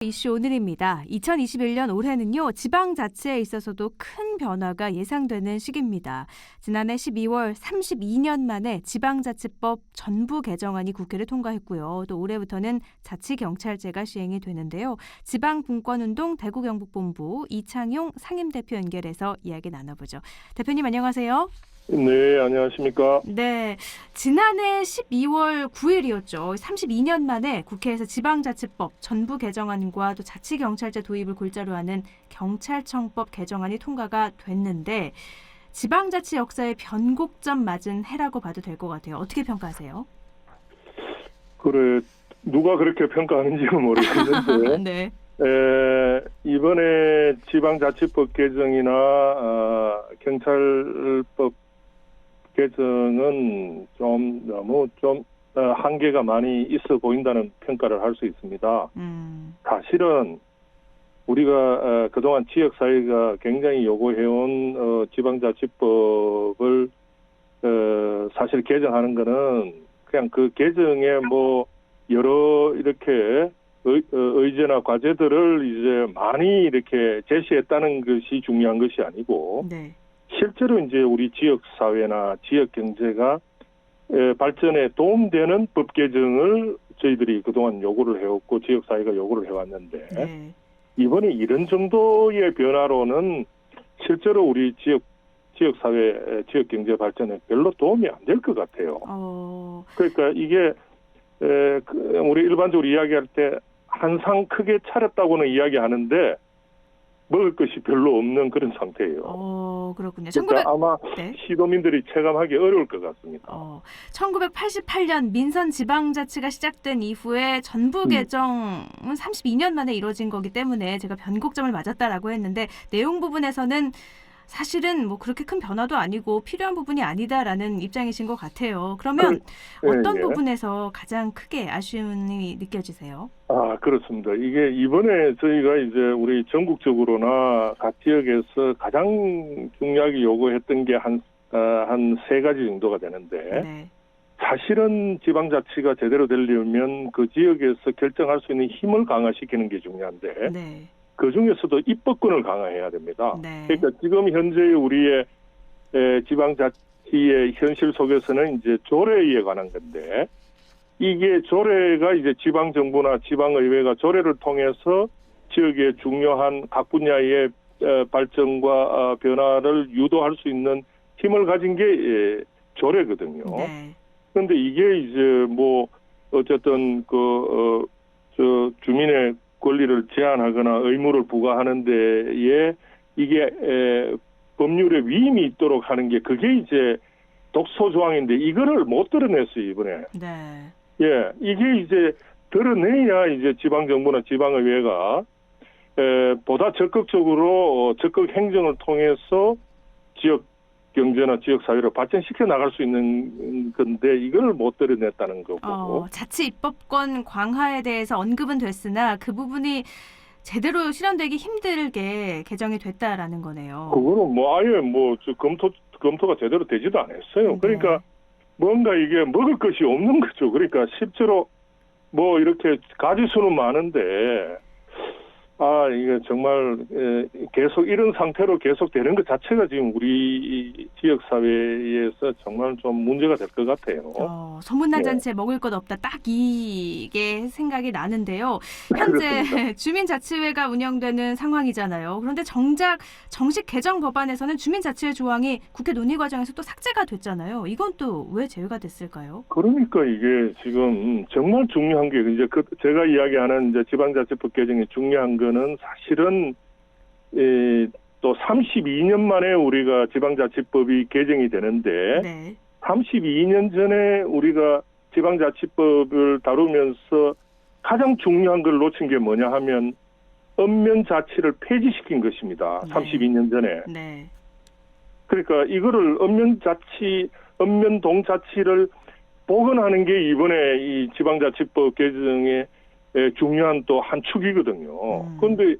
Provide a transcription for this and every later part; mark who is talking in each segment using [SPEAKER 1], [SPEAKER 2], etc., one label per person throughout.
[SPEAKER 1] 이슈 오늘입니다. 2021년 올해는요, 지방자치에 있어서도 큰 변화가 예상되는 시기입니다. 지난해 12월 32년 만에 지방자치법 전부 개정안이 국회를 통과했고요. 또 올해부터는 자치경찰제가 시행이 되는데요. 지방분권운동 대구경북본부 이창용 상임대표 연결해서 이야기 나눠보죠. 대표님 안녕하세요.
[SPEAKER 2] 네, 안녕하십니까.
[SPEAKER 1] 네, 지난해 12월 9일이었죠. 32년 만에 국회에서 지방자치법 전부 개정안과 또 자치경찰제 도입을 골자로 하는 경찰청법 개정안이 통과가 됐는데 지방자치 역사의 변곡점 맞은 해라고 봐도 될 것 같아요. 어떻게 평가하세요?
[SPEAKER 2] 그래, 누가 그렇게 평가하는지는 모르겠는데
[SPEAKER 1] 네.
[SPEAKER 2] 이번에 지방자치법 개정이나 경찰법 개정은 너무 한계가 많이 있어 보인다는 평가를 할 수 있습니다. 사실은 우리가 그동안 지역사회가 굉장히 요구해온 지방자치법을 사실 개정하는 거는 그냥 그 개정에 뭐 여러 이렇게 의제나 과제들을 이제 많이 이렇게 제시했다는 것이 중요한 것이 아니고
[SPEAKER 1] 네.
[SPEAKER 2] 실제로 이제 우리 지역 사회나 지역 경제가 발전에 도움되는 법 개정을 저희들이 그동안 요구를 해왔고 지역 사회가 요구를 해왔는데
[SPEAKER 1] 네.
[SPEAKER 2] 이번에 이런 정도의 변화로는 실제로 우리 지역 사회, 지역 경제 발전에 별로 도움이 안 될 것 같아요. 그러니까 이게 우리 일반적으로 이야기할 때 한상 크게 차렸다고는 이야기하는데 먹을 것이 별로 없는 그런 상태예요.
[SPEAKER 1] 그렇군요.
[SPEAKER 2] 그러니까 아마
[SPEAKER 1] 네.
[SPEAKER 2] 시도민들이 체감하기 어려울 것 같습니다.
[SPEAKER 1] 1988년 민선 지방자치가 시작된 이후에 전부 개정은 32년 만에 이루어진 거기 때문에 제가 변곡점을 맞았다라고 했는데 내용 부분에서는 사실은 뭐 그렇게 큰 변화도 아니고 필요한 부분이 아니다라는 입장이신 것 같아요. 그러면 어떤 부분에서 가장 크게 아쉬움이 느껴지세요?
[SPEAKER 2] 그렇습니다. 이게 이번에 저희가 이제 우리 전국적으로나 각 지역에서 가장 중요하게 요구했던 게 한 세 가지 정도가 되는데
[SPEAKER 1] 네.
[SPEAKER 2] 사실은 지방자치가 제대로 되려면 그 지역에서 결정할 수 있는 힘을 강화시키는 게 중요한데
[SPEAKER 1] 네.
[SPEAKER 2] 그 중에서도 입법권을 강화해야 됩니다.
[SPEAKER 1] 네.
[SPEAKER 2] 그러니까 지금 현재의 우리의 지방자치의 현실 속에서는 이제 조례에 관한 건데 이게 조례가 이제 지방정부나 지방의회가 조례를 통해서 지역의 중요한 각 분야의 발전과 변화를 유도할 수 있는 힘을 가진 게 조례거든요.
[SPEAKER 1] 네.
[SPEAKER 2] 그런데 이게 이제 뭐 어쨌든 주민의 권리를 제한하거나 의무를 부과하는 데에 이게 법률에 위임이 있도록 하는 게 그게 이제 독소 조항인데 이거를 못 드러냈어요, 이번에.
[SPEAKER 1] 네.
[SPEAKER 2] 예, 이게 이제 드러내야 이제 지방정부나 지방의회가 보다 적극적으로 적극 행정을 통해서 지역 경제나 지역 사회를 발전시켜 나갈 수 있는 건데 이걸 못 드러냈다는 거고.
[SPEAKER 1] 자치 입법권 강화에 대해서 언급은 됐으나 그 부분이 제대로 실현되기 힘들게 개정이 됐다라는 거네요.
[SPEAKER 2] 그거는 뭐 아예 검토가 제대로 되지도 않았어요.
[SPEAKER 1] 네.
[SPEAKER 2] 그러니까 뭔가 이게 먹을 것이 없는 거죠. 그러니까 실제로 뭐 이렇게 가지수는 많은데 이게 정말 계속 이런 상태로 계속 되는 것 자체가 지금 우리 지역 사회에서 정말 좀 문제가 될 것 같아요.
[SPEAKER 1] 소문난 잔치에 먹을 것 없다. 딱 이게 생각이 나는데요. 현재 주민자치회가 운영되는 상황이잖아요. 그런데 정작 정식 개정 법안에서는 주민자치회 조항이 국회 논의 과정에서 또 삭제가 됐잖아요. 이건 또 왜 제외가 됐을까요?
[SPEAKER 2] 그러니까 이게 지금 정말 중요한 게 이제 제가 이야기하는 이제 지방자치법 개정이 중요한 거는 사실은 또 32년 만에 우리가 지방자치법이 개정이 되는데
[SPEAKER 1] 네.
[SPEAKER 2] 32년 전에 우리가 지방자치법을 다루면서 가장 중요한 걸 놓친 게 뭐냐 하면 읍면자치를 폐지시킨 것입니다.
[SPEAKER 1] 네.
[SPEAKER 2] 32년 전에.
[SPEAKER 1] 네.
[SPEAKER 2] 그러니까 이거를 읍면동자치를 복원하는 게 이번에 이 지방자치법 개정의 중요한 또 한 축이거든요. 그런데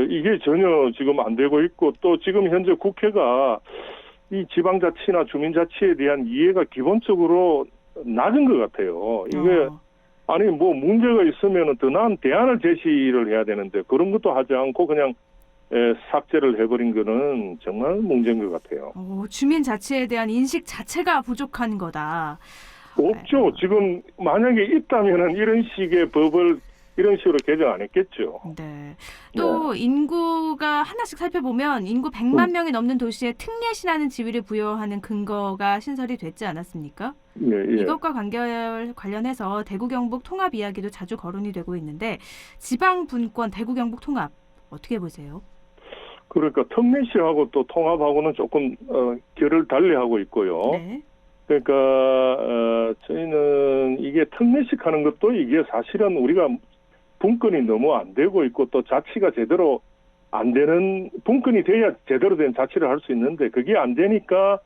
[SPEAKER 2] 이게 전혀 지금 안 되고 있고 또 지금 현재 국회가 이 지방자치나 주민자치에 대한 이해가 기본적으로 낮은 것 같아요. 이게 아니 뭐 문제가 있으면 더 나은 대안을 제시를 해야 되는데 그런 것도 하지 않고 그냥 삭제를 해버린 거는 정말 문제인 것 같아요.
[SPEAKER 1] 주민 자치에 대한 인식 자체가 부족한 거다.
[SPEAKER 2] 없죠. 지금 만약에 있다면은 이런 식의 법을 이런 식으로 개정 안 했겠죠.
[SPEAKER 1] 네. 또 인구가 하나씩 살펴보면 인구 100만 명이 넘는 도시에 특례시라는 지위를 부여하는 근거가 신설이 됐지 않았습니까?
[SPEAKER 2] 예.
[SPEAKER 1] 이것과 관련해서 대구 경북 통합 이야기도 자주 거론이 되고 있는데 지방 분권 대구 경북 통합 어떻게 보세요?
[SPEAKER 2] 그러니까 특례시하고 또 통합하고는 조금 결을 달리하고 있고요.
[SPEAKER 1] 네.
[SPEAKER 2] 그러니까 저희는 이게 특례식 하는 것도 이게 사실은 우리가 분권이 너무 안 되고 있고 또 자치가 제대로 안 되는 분권이 돼야 제대로 된 자치를 할 수 있는데 그게 안 되니까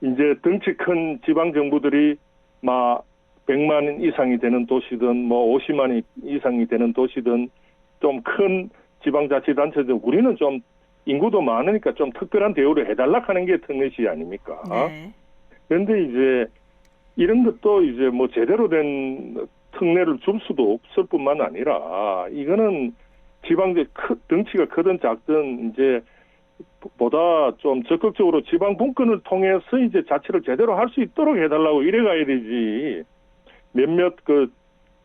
[SPEAKER 2] 이제 덩치 큰 지방 정부들이 막 100만 이상이 되는 도시든 뭐 50만 이상이 되는 도시든 좀 큰 지방자치단체들 우리는 좀 인구도 많으니까 좀 특별한 대우를 해달라 하는 게 특례시 아닙니까?
[SPEAKER 1] 네.
[SPEAKER 2] 그런데 이제 이런 것도 이제 뭐 제대로 된 특례를 줄 수도 없을 뿐만 아니라 이거는 지방제 덩치가 크든 작든 이제 보다 좀 적극적으로 지방 분권을 통해서 이제 자치를 제대로 할 수 있도록 해달라고 이래 가야 되지. 몇몇 그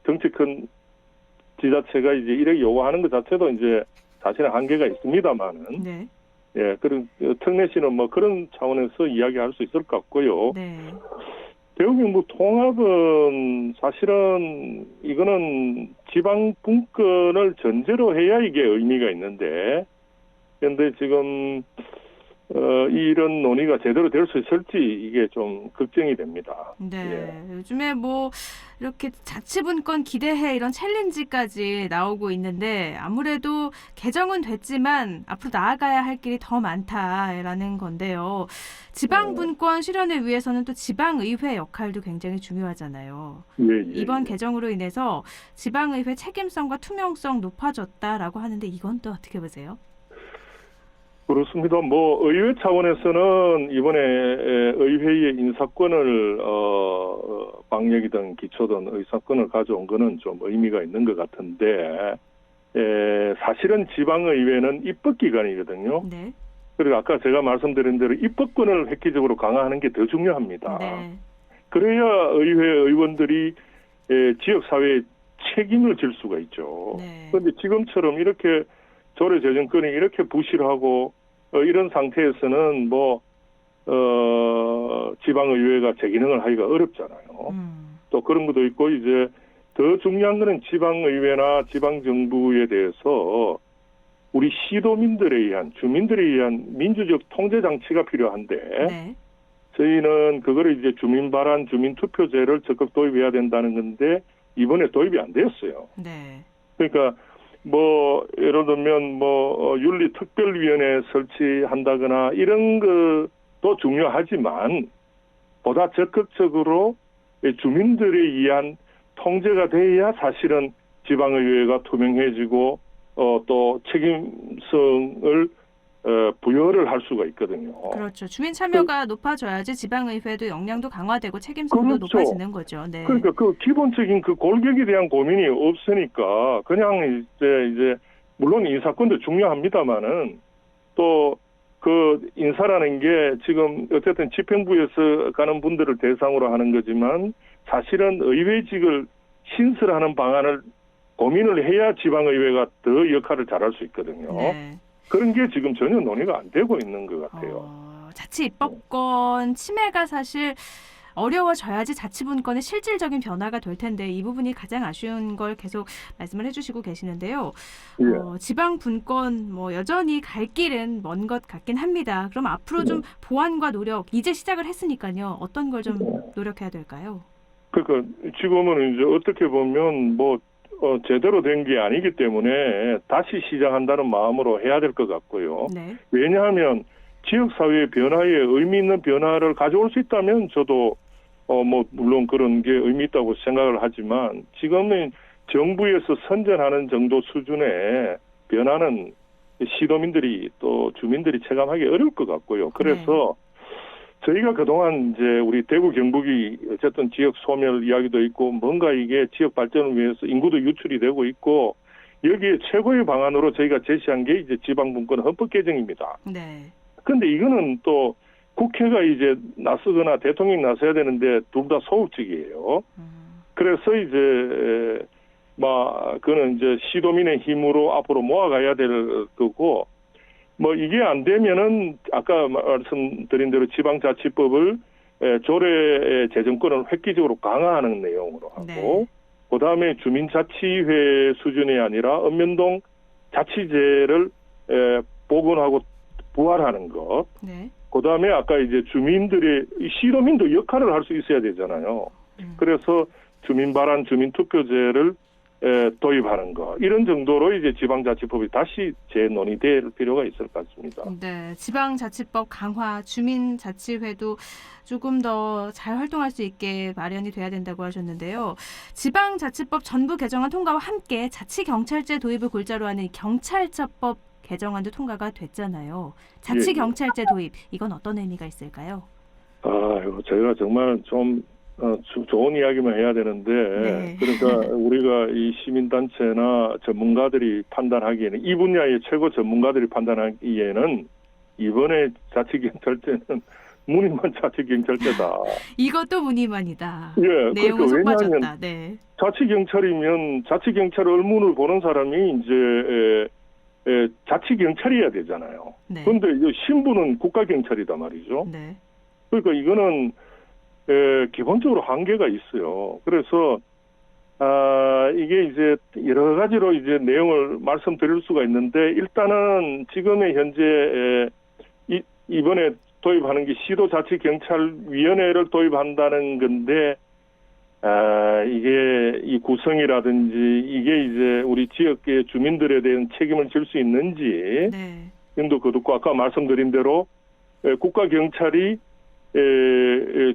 [SPEAKER 2] 덩치 큰 지자체가 이제 이렇게 요구하는 것 자체도 이제 사실은 한계가 있습니다만은.
[SPEAKER 1] 네.
[SPEAKER 2] 예, 그런 특례시는 뭐 그런 차원에서 이야기할 수 있을 것 같고요.
[SPEAKER 1] 네.
[SPEAKER 2] 대구 경북 통합은 사실은 이거는 지방 분권을 전제로 해야 이게 의미가 있는데, 그런데 지금 이런 논의가 제대로 될 수 있을지 이게 좀 걱정이 됩니다.
[SPEAKER 1] 네,
[SPEAKER 2] 예.
[SPEAKER 1] 요즘에 뭐 이렇게 자치분권 기대해 이런 챌린지까지 나오고 있는데 아무래도 개정은 됐지만 앞으로 나아가야 할 길이 더 많다라는 건데요. 지방분권 실현을 위해서는 또 지방의회 역할도 굉장히 중요하잖아요. 이번 개정으로 인해서 지방의회 책임성과 투명성 높아졌다라고 하는데 이건 또 어떻게 보세요?
[SPEAKER 2] 그렇습니다. 뭐 의회 차원에서는 이번에 의회의 인사권을 방역이든 기초든 의사권을 가져온 거는 좀 의미가 있는 것 같은데 사실은 지방의회는 입법기관이거든요.
[SPEAKER 1] 네.
[SPEAKER 2] 그리고 아까 제가 말씀드린 대로 입법권을 획기적으로 강화하는 게 더 중요합니다.
[SPEAKER 1] 네.
[SPEAKER 2] 그래야 의회 의원들이 지역사회에 책임을 질 수가 있죠. 그런데 지금처럼 이렇게 조례제정권이 이렇게 부실하고 이런 상태에서는 뭐 지방의회가 제 기능을 하기가 어렵잖아요. 또 그런 것도 있고 이제 더 중요한 거는 지방의회나 지방정부에 대해서 우리 시도민들에 의한 주민들에 의한 민주적 통제 장치가 필요한데 저희는 그거를 이제 주민발안 주민투표제를 적극 도입해야 된다는 건데 이번에 도입이 안 됐어요. 그러니까 뭐 예를 들면 뭐 윤리특별위원회 설치한다거나 이런 것도 중요하지만 보다 적극적으로 주민들에 의한 통제가 돼야 사실은 지방의회가 투명해지고 또 책임성을 부여를 할 수가 있거든요.
[SPEAKER 1] 그렇죠. 주민 참여가 높아져야지 지방의회도 역량도 강화되고 책임성도 높아지는 거죠. 네.
[SPEAKER 2] 그러니까 그 기본적인 그 골격에 대한 고민이 없으니까 그냥 이제 물론 인사권도 중요합니다만은 또 그 인사라는 게 지금 어쨌든 집행부에서 가는 분들을 대상으로 하는 거지만 사실은 의회직을 신설하는 방안을 고민을 해야 지방의회가 더 역할을 잘할 수 있거든요. 그런 게 지금 전혀 논의가 안 되고 있는 것 같아요.
[SPEAKER 1] 자치 입법권 침해가 사실 어려워져야지 자치분권의 실질적인 변화가 될 텐데 이 부분이 가장 아쉬운 걸 계속 말씀을 해주시고 계시는데요. 지방분권 뭐 여전히 갈 길은 먼 것 같긴 합니다. 그럼 앞으로 좀 보완과 노력 이제 시작을 했으니까요. 어떤 걸 좀 노력해야 될까요?
[SPEAKER 2] 그러니까 지금은 이제 어떻게 보면 뭐 제대로 된 게 아니기 때문에 다시 시작한다는 마음으로 해야 될 것 같고요. 왜냐하면 지역사회의 변화에 의미 있는 변화를 가져올 수 있다면 저도 뭐 물론 그런 게 의미 있다고 생각을 하지만 지금은 정부에서 선전하는 정도 수준의 변화는 시도민들이 또 주민들이 체감하기 어려울 것 같고요. 그래서 저희가 그동안 이제 우리 대구 경북이 어쨌든 지역 소멸 이야기도 있고 뭔가 이게 지역 발전을 위해서 인구도 유출이 되고 있고 여기에 최고의 방안으로 저희가 제시한 게 이제 지방분권 헌법 개정입니다.
[SPEAKER 1] 네.
[SPEAKER 2] 그런데 이거는 또 국회가 이제 나서거나 대통령이 나서야 되는데 둘 다 소극적이에요. 그래서 이제 그는 이제 시도민의 힘으로 앞으로 모아가야 될 거고 뭐 이게 안 되면은 아까 말씀드린 대로 지방자치법을 조례 재정권을 획기적으로 강화하는 내용으로 하고
[SPEAKER 1] 네.
[SPEAKER 2] 그다음에 주민자치회 수준이 아니라 읍면동 자치제를 복원하고 부활하는 것.
[SPEAKER 1] 네.
[SPEAKER 2] 그다음에 아까 이제 주민들의 시도민도 역할을 할 수 있어야 되잖아요. 그래서 주민 발안, 주민 투표제를 도입하는 거 이런 정도로 이제 지방자치법이 다시 재논의될 필요가 있을 것 같습니다.
[SPEAKER 1] 네, 지방자치법 강화, 주민자치회도 조금 더 잘 활동할 수 있게 마련이 돼야 된다고 하셨는데요. 지방자치법 전부 개정안 통과와 함께 자치경찰제 도입을 골자로 하는 경찰처법 개정안도 통과가 됐잖아요. 자치경찰제 도입, 이건 어떤 의미가 있을까요?
[SPEAKER 2] 저희가 정말 좀 좋은 이야기만 해야 되는데
[SPEAKER 1] 네.
[SPEAKER 2] 그러니까 우리가 이 시민단체나 전문가들이 판단하기에는 이 분야의 최고 전문가들이 판단하기에는 이번에 자치경찰제는 무늬만 자치경찰제다.
[SPEAKER 1] 이것도 무늬만이다.
[SPEAKER 2] 예,
[SPEAKER 1] 내용은 속
[SPEAKER 2] 그러니까
[SPEAKER 1] 빠졌다. 네.
[SPEAKER 2] 자치경찰이면 자치경찰 의무를 보는 사람이 이제 자치경찰이어야 되잖아요.
[SPEAKER 1] 네.
[SPEAKER 2] 그런데 신분은 국가경찰이다 말이죠.
[SPEAKER 1] 네.
[SPEAKER 2] 그러니까 이거는 기본적으로 한계가 있어요. 그래서 이게 이제 여러 가지로 이제 내용을 말씀드릴 수가 있는데 일단은 지금의 현재 이번에 도입하는 게 시도자치경찰위원회를 도입한다는 건데 이게 이 구성이라든지 이게 이제 우리 지역의 주민들에 대한 책임을 질 수 있는지
[SPEAKER 1] 네.
[SPEAKER 2] 인도 거두고 아까 말씀드린 대로 국가경찰이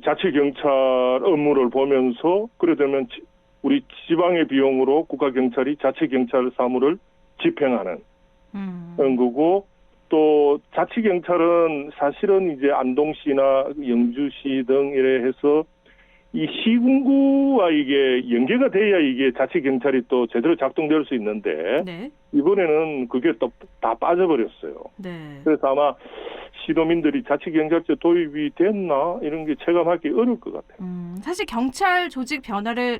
[SPEAKER 2] 자치경찰 업무를 보면서 그러려면 우리 지방의 비용으로 국가경찰이 자치경찰 사무를 집행하는 거고 또 자치경찰은 사실은 이제 안동시나 영주시 등 이래 해서 이 시군구와 이게 연계가 돼야 이게 자치경찰이 또 제대로 작동될 수 있는데
[SPEAKER 1] 네.
[SPEAKER 2] 이번에는 그게 또 다 빠져버렸어요.
[SPEAKER 1] 네.
[SPEAKER 2] 그래서 아마 시도민들이 자치경찰제 도입이 됐나 이런 게 체감하기 어려울 것 같아요.
[SPEAKER 1] 사실 경찰 조직 변화를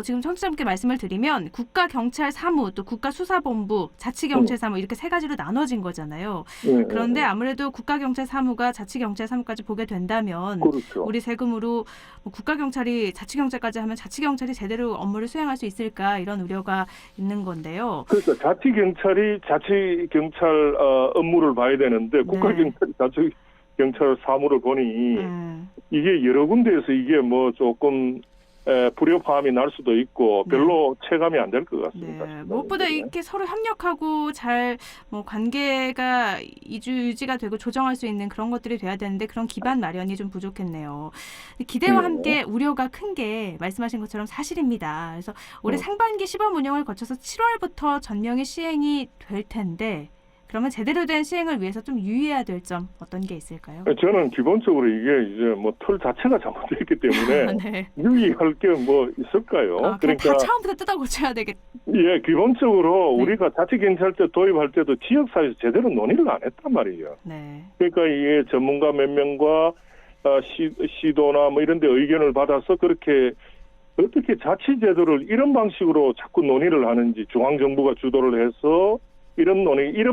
[SPEAKER 1] 지금 청취자분께 말씀을 드리면 국가경찰사무 또 국가수사본부 자치경찰사무 이렇게 세 가지로 나눠진 거잖아요.
[SPEAKER 2] 네,
[SPEAKER 1] 그런데
[SPEAKER 2] 네.
[SPEAKER 1] 아무래도 국가경찰사무가 자치경찰사무까지 보게 된다면
[SPEAKER 2] 그렇죠.
[SPEAKER 1] 우리 세금으로 국가경찰이 자치경찰까지 하면 자치경찰이 제대로 업무를 수행할 수 있을까 이런 우려가 있는 건데요.
[SPEAKER 2] 그러니까 자치경찰이 자치경찰 업무를 봐야 되는데 국가경찰이 자치경찰 사무를 보니 이게 여러 군데에서 이게 뭐 조금 불협화음이 날 수도 있고 별로 체감이 안 될 것 같습니다.
[SPEAKER 1] 네. 무엇보다 이렇게 서로 협력하고 잘 뭐 관계가 유지가 되고 조정할 수 있는 그런 것들이 돼야 되는데 그런 기반 마련이 좀 부족했네요. 기대와 함께 우려가 큰 게 말씀하신 것처럼 사실입니다. 그래서 올해 상반기 시범 운영을 거쳐서 7월부터 전면이 시행이 될 텐데 그러면 제대로 된 시행을 위해서 좀 유의해야 될 점 어떤 게 있을까요?
[SPEAKER 2] 저는 기본적으로 이게 이제 뭐 틀 자체가 잘못되어 있기 때문에
[SPEAKER 1] 네.
[SPEAKER 2] 유의할 게 뭐 있을까요?
[SPEAKER 1] 그러니까 다 처음부터 뜯어 고쳐야 되겠.
[SPEAKER 2] 예, 기본적으로 우리가 자치경찰제 도입할 때도 지역사회에서 제대로 논의를 안 했단 말이에요.
[SPEAKER 1] 네.
[SPEAKER 2] 그러니까 이게 전문가 몇 명과 시도나 뭐 이런 데 의견을 받아서 그렇게 어떻게 자치제도를 이런 방식으로 자꾸 논의를 하는지 중앙정부가 주도를 해서 이런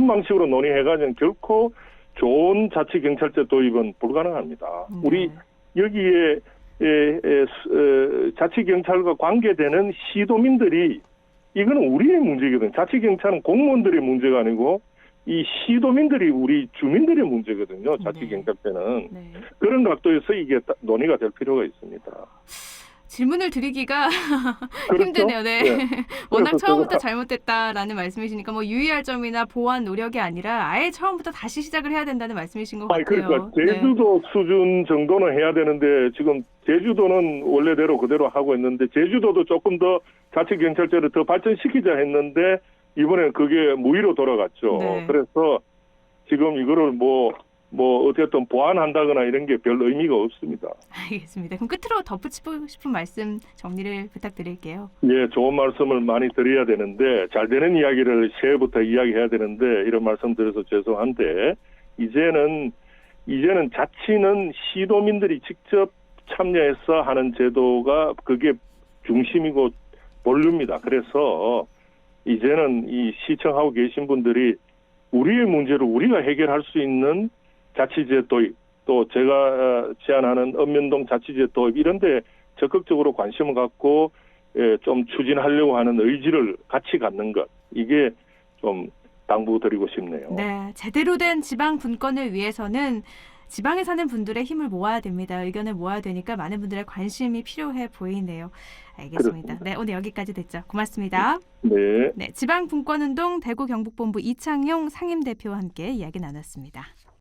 [SPEAKER 2] 방식으로 논의해가지고 결코 좋은 자치경찰제 도입은 불가능합니다. 우리 여기에 자치경찰과 관계되는 시도민들이 이거는 우리의 문제거든요. 자치경찰은 공무원들의 문제가 아니고 이 시도민들이 우리 주민들의 문제거든요. 자치경찰제는.
[SPEAKER 1] 네.
[SPEAKER 2] 그런 각도에서 이게 논의가 될 필요가 있습니다.
[SPEAKER 1] 질문을 드리기가
[SPEAKER 2] 그렇죠?
[SPEAKER 1] 힘드네요. 네.
[SPEAKER 2] 네.
[SPEAKER 1] 워낙 처음부터 잘못됐다라는 말씀이시니까 뭐 유의할 점이나 보완 노력이 아니라 아예 처음부터 다시 시작을 해야 된다는 말씀이신 것 같아요.
[SPEAKER 2] 그러니까 제주도 수준 정도는 해야 되는데 지금 제주도는 원래대로 그대로 하고 있는데 제주도도 조금 더 자치경찰제를 더 발전시키자 했는데 이번에 그게 무의로 돌아갔죠.
[SPEAKER 1] 네.
[SPEAKER 2] 그래서 지금 이거를 뭐 뭐 어쨌든 보완한다거나 이런 게 별 의미가 없습니다.
[SPEAKER 1] 알겠습니다. 그럼 끝으로 덧붙이고 싶은 말씀 정리를 부탁드릴게요.
[SPEAKER 2] 예, 좋은 말씀을 많이 드려야 되는데 잘 되는 이야기를 새해부터 이야기해야 되는데 이런 말씀 드려서 죄송한데 이제는 자치는 시도민들이 직접 참여해서 하는 제도가 그게 중심이고 본류입니다. 그래서 이제는 이 시청하고 계신 분들이 우리의 문제를 우리가 해결할 수 있는 자치제 도입, 또 제가 제안하는 읍면동 자치제 도입 이런 데 적극적으로 관심을 갖고 좀 추진하려고 하는 의지를 같이 갖는 것, 이게 좀 당부드리고 싶네요.
[SPEAKER 1] 네, 제대로 된 지방 분권을 위해서는 지방에 사는 분들의 힘을 모아야 됩니다. 의견을 모아야 되니까 많은 분들의 관심이 필요해 보이네요. 알겠습니다.
[SPEAKER 2] 그렇습니다.
[SPEAKER 1] 네, 오늘 여기까지 됐죠. 고맙습니다.
[SPEAKER 2] 네.
[SPEAKER 1] 네, 지방 분권운동 대구 경북본부 이창용 상임대표와 함께 이야기 나눴습니다.